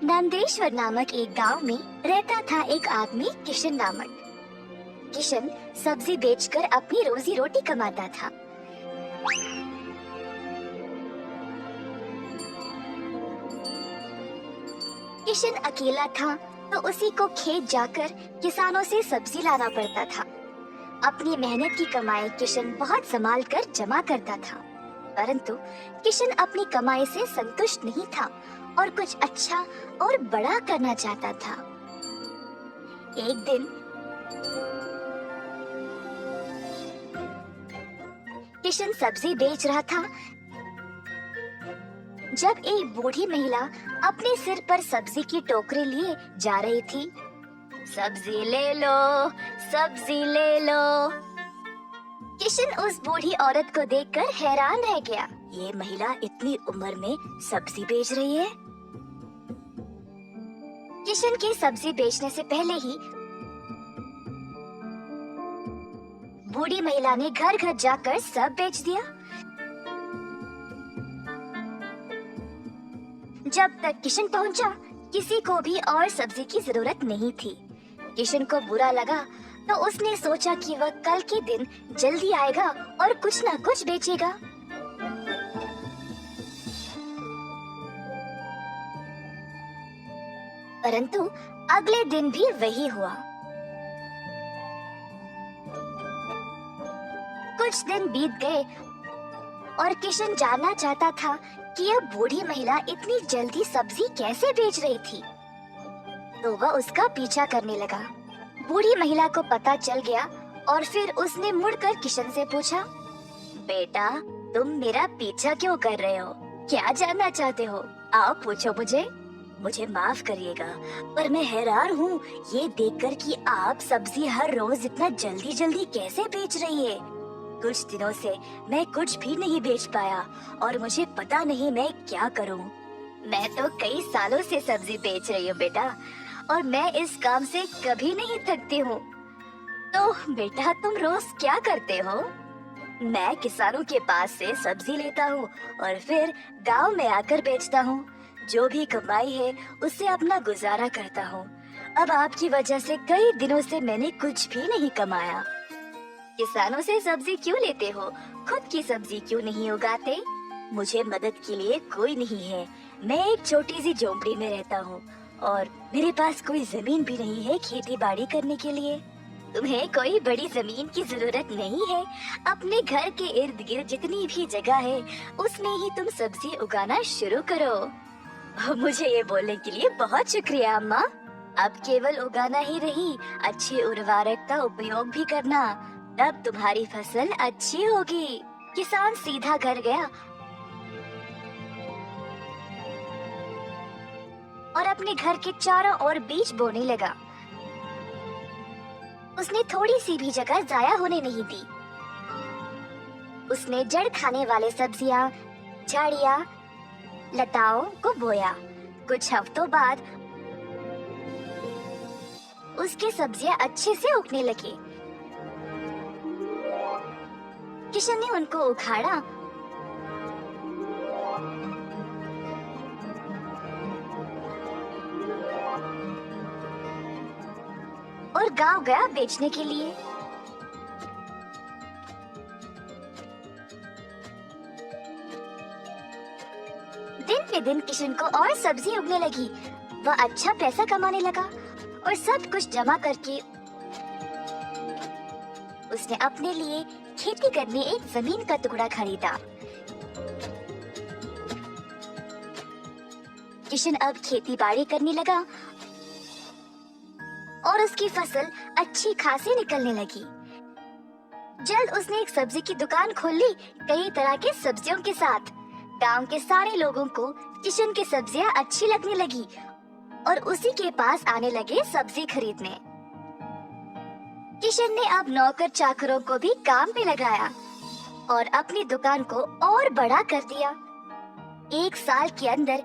नंदेश्वर नामक एक गांव में रहता था एक आदमी किशन नामक। किशन सब्जी बेचकर अपनी रोजी रोटी कमाता था। किशन अकेला था तो उसी को खेत जाकर किसानों से सब्जी लाना पड़ता था। अपनी मेहनत की कमाई किशन बहुत संभाल कर जमा करता था, परंतु किशन अपनी कमाई से संतुष्ट नहीं था और कुछ अच्छा और बड़ा करना चाहता था। एक दिन किशन सब्जी बेच रहा था जब एक बूढ़ी महिला अपने सिर पर सब्जी की टोकरी लिए जा रही थी। सब्जी ले लो, सब्जी ले लो। किशन उस बूढ़ी औरत को देखकर हैरान रह गया। ये महिला इतनी उम्र में सब्जी बेच रही है। किशन के सब्जी बेचने से पहले ही बूढ़ी महिला ने घर घर जाकर सब बेच दिया। जब तक किशन पहुंचा, किसी को भी और सब्जी की जरूरत नहीं थी। किशन को बुरा लगा तो उसने सोचा कि वह कल के दिन जल्दी आएगा और कुछ न कुछ बेचेगा। परंतु अगले दिन भी वही हुआ। कुछ दिन बीत गए और किशन जानना चाहता था कि यह बूढ़ी महिला इतनी जल्दी सब्जी कैसे बेच रही थी, तो वह उसका पीछा करने लगा। बूढ़ी महिला को पता चल गया और फिर उसने मुड़कर किशन से पूछा, बेटा, तुम मेरा पीछा क्यों कर रहे हो? क्या जानना चाहते हो? आओ पूछो मुझे। मुझे माफ करिएगा, पर मैं हैरान हूँ ये देखकर कि आप सब्जी हर रोज इतना जल्दी जल्दी कैसे बेच रही है। कुछ दिनों से मैं कुछ भी नहीं बेच पाया और मुझे पता नहीं मैं क्या करूं। मैं तो कई सालों से सब्जी बेच रही हूँ बेटा, और मैं इस काम से कभी नहीं थकती हूँ। तो बेटा, तुम रोज क्या करते हो? मैं किसानों के पास से सब्जी लेता हूँ और फिर गांव में आकर बेचता हूँ। जो भी कमाई है उससे अपना गुजारा करता हूँ। अब आपकी वजह से कई दिनों से मैंने कुछ भी नहीं कमाया। किसानों से सब्जी क्यों लेते हो? खुद की सब्जी क्यों नहीं उगाते? मुझे मदद के लिए कोई नहीं है। मैं एक छोटी सी झोंपड़ी में रहता हूँ और मेरे पास कोई जमीन भी नहीं है खेती बाड़ी करने के लिए। तुम्हें कोई बड़ी जमीन की जरूरत नहीं है। अपने घर के इर्द गिर्द जितनी भी जगह है उसमें ही तुम सब्जी उगाना शुरू करो। मुझे ये बोलने के लिए बहुत शुक्रिया अम्मा। अब केवल उगाना ही नहीं, अच्छी उर्वरक का उपयोग भी करना, तब तुम्हारी फसल अच्छी होगी। किसान सीधा घर गया और अपने घर के चारों ओर बीज बोने लगा। उसने थोड़ी सी भी जगह जाया होने नहीं दी। उसने जड़ खाने वाले सब्जियां, झाड़ियां, लताओं को बोया। कुछ हफ्तों बाद उसकी सब्जियां अच्छे से उगने लगी। किशन ने उनको उखाड़ा और गांव गया बेचने के लिए। दिन पे दिन किशन को और सब्जी उगने लगी। वह अच्छा पैसा कमाने लगा और सब कुछ जमा करके उसने अपने लिए खेती करने एक जमीन का टुकड़ा खरीदा। किशन अब खेती बाड़ी करने लगा और उसकी फसल अच्छी खासी निकलने लगी। जल्द उसने एक सब्जी की दुकान खोल ली, कई तरह के सब्जियों के साथ। गांव के सारे लोगों को किशन की सब्जियां अच्छी लगने लगी और उसी के पास आने लगे सब्जी खरीदने। किशन ने अब नौकर चाकरों को भी काम पे लगाया और अपनी दुकान को और बड़ा कर दिया। एक साल के अंदर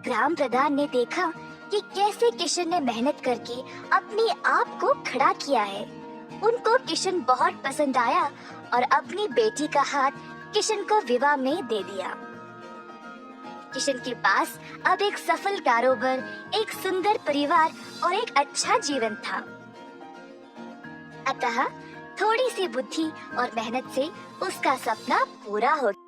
ग्राम प्रधान ने देखा कि कैसे किशन ने मेहनत करके अपने आप को खड़ा किया है। उनको किशन बहुत पसंद आया और अपनी बेटी का हाथ किशन को विवाह में दे दिया। किशन के पास अब एक सफल कारोबार, एक सुंदर परिवार और एक अच्छा जीवन था। अतः थोड़ी सी बुद्धि और मेहनत से उसका सपना पूरा हो गया।